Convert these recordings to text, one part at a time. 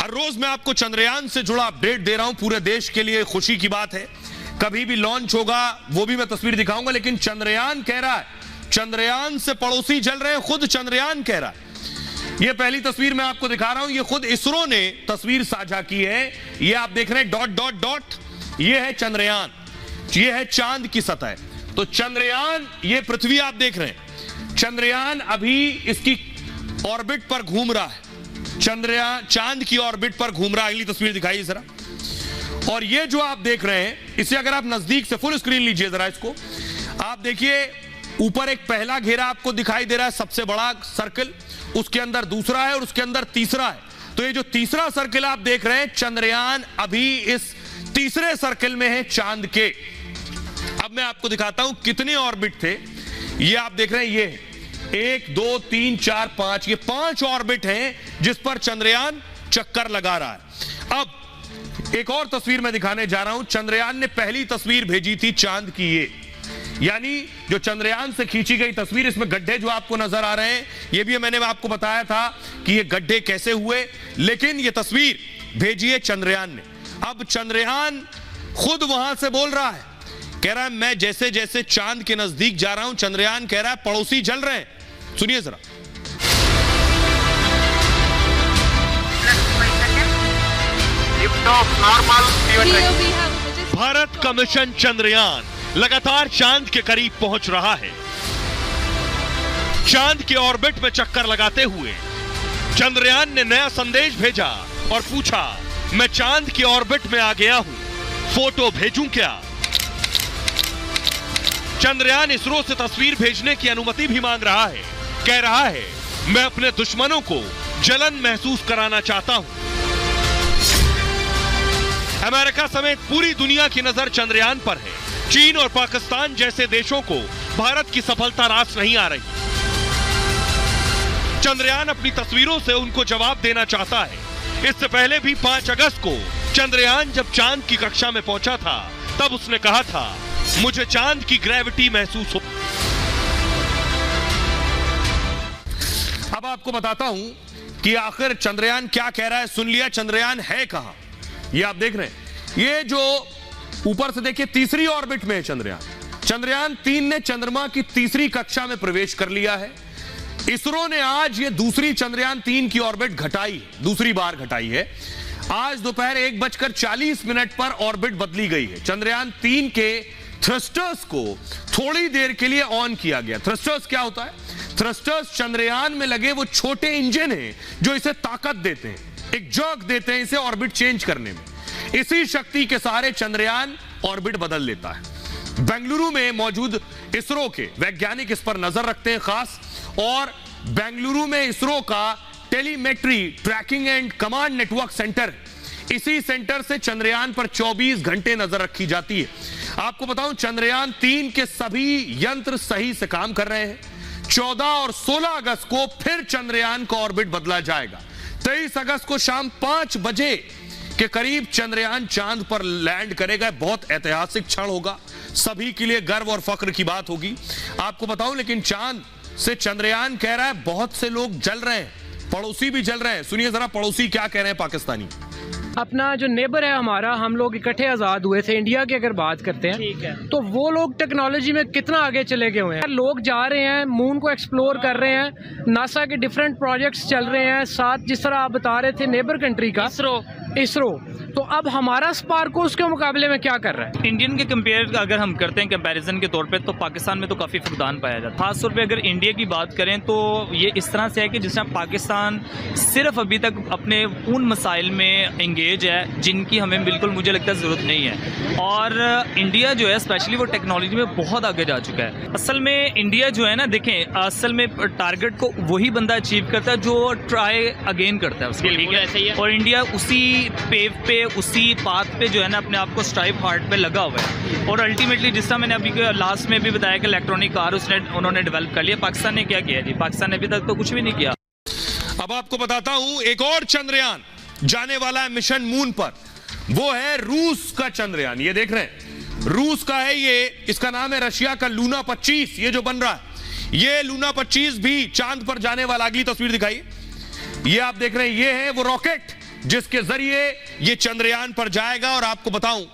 हर रोज मैं आपको चंद्रयान से जुड़ा अपडेट दे रहा हूं, पूरे देश के लिए खुशी की बात है। कभी भी लॉन्च होगा वो भी मैं तस्वीर दिखाऊंगा, लेकिन चंद्रयान कह रहा है, चंद्रयान से पड़ोसी जल रहे हैं, खुद चंद्रयान कह रहा है। ये पहली तस्वीर मैं आपको दिखा रहा हूं, ये खुद इसरो ने तस्वीर साझा की है। ये आप देख रहे हैं डॉट डॉट डॉट, ये है चंद्रयान, ये है चांद की सतह। तो चंद्रयान, ये पृथ्वी आप देख रहे हैं, चंद्रयान अभी इसकी ऑर्बिट पर घूम रहा है, चंद्रयान चांद की ऑर्बिट पर घूम रहा है। अगली तस्वीर दिखाइए जरा। और ये जो आप देख रहे हैं, इसे अगर आप नजदीक से फुल स्क्रीन लीजिए जरा, इसको आप देखिए, ऊपर एक पहला घेरा आपको दिखाई दे रहा है, सबसे बड़ा सर्कल, उसके अंदर दूसरा है और उसके अंदर तीसरा है। तो ये जो तीसरा सर्कल आप देख रहे हैं, चंद्रयान अभी इस तीसरे सर्कल में है चांद के। अब मैं आपको दिखाता हूं कितने ऑर्बिट थे। ये आप देख रहे हैं, ये 1 2 3 4 5, ये 5 ऑर्बिट हैं जिस पर चंद्रयान चक्कर लगा रहा है। अब एक और तस्वीर मैं दिखाने जा रहा हूं। चंद्रयान ने पहली तस्वीर भेजी थी चांद की, ये यानी जो चंद्रयान से खींची गई तस्वीर, इसमें गड्ढे जो आपको नजर आ रहे हैं, ये भी मैंने आपको बताया था कि ये गड्ढे कैसे हुए, लेकिन ये तस्वीर भेजी है चंद्रयान ने। अब चंद्रयान खुद वहां से बोल रहा है, कह रहा है मैं जैसे जैसे चांद के नजदीक जा रहा हूं, चंद्रयान कह रहा है पड़ोसी जल रहे हैं। सुनिए जरा। भारत का मिशन चंद्रयान लगातार चांद के करीब पहुंच रहा है। चांद के ऑर्बिट में चक्कर लगाते हुए चंद्रयान ने नया संदेश भेजा और पूछा, मैं चांद की ऑर्बिट में आ गया हूं, फोटो भेजूं क्या? चंद्रयान इसरो से तस्वीर भेजने की अनुमति भी मांग रहा है। कह रहा है, मैं अपने दुश्मनों को जलन महसूस कराना चाहता हूं। अमेरिका समेत पूरी दुनिया की नजर चंद्रयान पर है। चीन और पाकिस्तान जैसे देशों को भारत की सफलता रास नहीं आ रही। चंद्रयान अपनी तस्वीरों से उनको जवाब देना चाहता है। इससे पहले भी 5 अगस्त को चंद्रयान जब चांद की कक्षा में पहुंचा था, तब उसने कहा था, मुझे चांद की ग्रेविटी महसूस हो। अब आपको बताता हूं कि आखिर चंद्रयान क्या कह रहा है। सुन लिया, चंद्रयान है कहां, ये आप देख रहे हैं। ये जो ऊपर से देखिए, तीसरी ऑर्बिट में है चंद्रयान। चंद्रयान 3 ने चंद्रमा की तीसरी कक्षा में प्रवेश कर लिया है। इसरो ने आज ये दूसरी चंद्रयान 3 की ऑर्बिट घटाई, दूसरी बार घटाई है। आज दोपहर 1:40 पर ऑर्बिट बदली गई है। चंद्रयान 3 के थ्रस्टर्स को थोड़ी देर के लिए ऑन किया गया। थ्रस्टर्स क्या होता है? थ्रस्टर्स चंद्रयान में लगे वो छोटे इंजन हैं जो इसे ताकत देते हैं, एक जर्क देते हैं इसे ऑर्बिट चेंज करने में। इसी शक्ति के सहारे चंद्रयान ऑर्बिट बदल लेता है। बेंगलुरु में मौजूद इसरो के वैज्ञानिक इस पर नजर रखते हैं खास, और बेंगलुरु में इसरो का telemetry tracking and command network centre, इसी सेंटर से चंद्रयान पर 24 घंटे नजर रखी जाती है। आपको बताऊं, चंद्रयान 3 के सभी यंत्र सही से काम कर रहे हैं। 14 और 16 अगस्त को फिर चंद्रयान का ऑर्बिट बदला जाएगा। 23 अगस्त को शाम 5 बजे के करीब चंद्रयान चांद पर लैंड करेगा। बहुत ऐतिहासिक क्षण होगा, सभी के लिए गर्व और फख्र की बात होगी। आपको बताऊं, लेकिन चांद से चंद्रयान कह रहा है बहुत से लोग जल रहे हैं, पड़ोसी भी जल रहे हैं। सुनिए जरा, पड़ोसी क्या कह रहे हैं पाकिस्तानी। अपना जो नेबर है हमारा, हम लोग इकट्ठे आज़ाद हुए थे। इंडिया की अगर बात करते हैं, ठीक है, तो वो लोग टेक्नोलॉजी में कितना आगे चले गए हुए हैं। लोग जा रहे हैं, मून को एक्सप्लोर कर रहे हैं, नासा के डिफरेंट प्रोजेक्ट्स चल रहे हैं, साथ जिस तरह आप बता रहे थे नेबर कंट्री का इसरो। तो अब हमारा स्पार्को उसके मुकाबले में क्या कर रहा है? इंडियन के कंपेयर अगर हम करते हैं कंपैरिजन के तौर पे, तो पाकिस्तान में तो काफ़ी फुकदान पाया जाता है। खासतौर पे अगर इंडिया की बात करें तो ये इस तरह से है कि जिस तरह पाकिस्तान सिर्फ अभी तक अपने उन मसाइल में इंगेज है जिनकी हमें बिल्कुल, मुझे लगता है, ज़रूरत नहीं है। और इंडिया जो है स्पेशली वो टेक्नोलॉजी में बहुत आगे जा चुका है। असल में इंडिया जो है ना, देखें, असल में टारगेट को वही बंदा अचीव करता है जो ट्राई अगेन करता है उसके लिए। और इंडिया उसी पेव पे, उसी पाथ पे जो है ना, अपने आप को स्ट्राइव हार्ड पे लगा हुआ है। और अल्टीमेटली जिस तरह मैंने अभी लास्ट में भी बताया कि इलेक्ट्रॉनिक कार उन्होंने डेवलप कर लिया। पाकिस्तान ने क्या किया जी? पाकिस्तान ने अभी तक तो कुछ भी नहीं किया। अब आपको बताता हूं, एक और चंद्रयान जाने वाला है मिशन मून पर। वो है रूस का चंद्रयान। ये देख रहे हैं, रूस का है ये, इसका नाम है रशिया का लूना 25। ये जो बन रहा है, ये लूना 25 भी चांद पर जाने वाला। अगली तस्वीर दिखाइए, ये आप देख रहे हैं, ये है वो रॉकेट जिसके जरिए यह चंद्रयान पर जाएगा। और आपको बताऊं,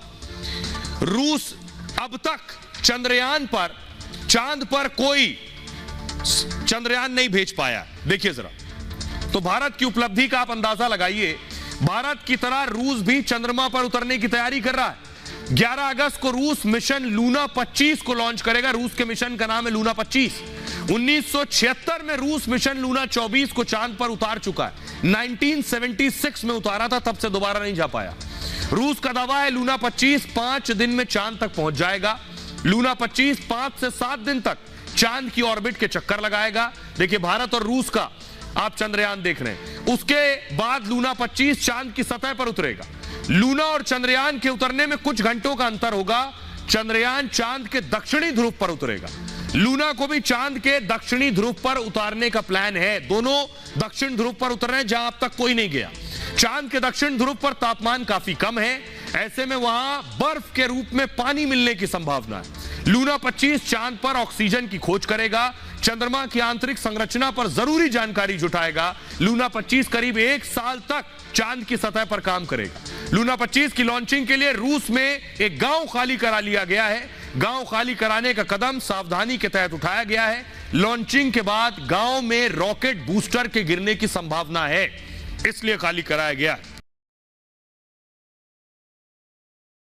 रूस अब तक चंद्रयान पर, चांद पर कोई चंद्रयान नहीं भेज पाया। देखिए जरा, तो भारत की उपलब्धि का आप अंदाजा लगाइए। भारत की तरह रूस भी चंद्रमा पर उतरने की तैयारी कर रहा है। 11 अगस्त को रूस मिशन लूना 25 को लॉन्च करेगा। रूस के मिशन का नाम है लूना 25। 1976 में रूस मिशन लूना 24 को चांद पर उतार चुका है। 1976 में उतारा था, तब से दोबारा नहीं जा पाया। रूस का दावा है लूना 25 5 दिन में चांद तक पहुंच जाएगा। लूना 25 5 से 7 दिन तक चांद की ऑर्बिट के चक्कर लगाएगा। देखिए, भारत और रूस का आप चंद्रयान देख रहे हैं। उसके बाद लूना 25 चांद की सतह पर उतरेगा। लूना और चंद्रयान के उतरने में कुछ घंटों का अंतर होगा। चंद्रयान चांद के दक्षिणी ध्रुव पर उतरेगा। लूना को भी चांद के दक्षिणी ध्रुव पर उतारने का प्लान है। दोनों दक्षिण ध्रुव पर उतर रहे हैं, जहां अब तक कोई नहीं गया। चांद के दक्षिण ध्रुव पर तापमान काफी कम है, ऐसे में वहां बर्फ के रूप में पानी मिलने की संभावना है। लूना 25 चांद पर ऑक्सीजन की खोज करेगा, चंद्रमा की आंतरिक संरचना पर जरूरी जानकारी जुटाएगा। लूना 25 करीब 1 साल तक चांद की सतह पर काम करेगा। लूना 25 की लॉन्चिंग के लिए रूस में एक गांव खाली करा लिया गया है। गांव खाली कराने का कदम सावधानी के तहत उठाया गया है। लॉन्चिंग के बाद गांव में रॉकेट बूस्टर के गिरने की संभावना है, इसलिए खाली कराया गया है।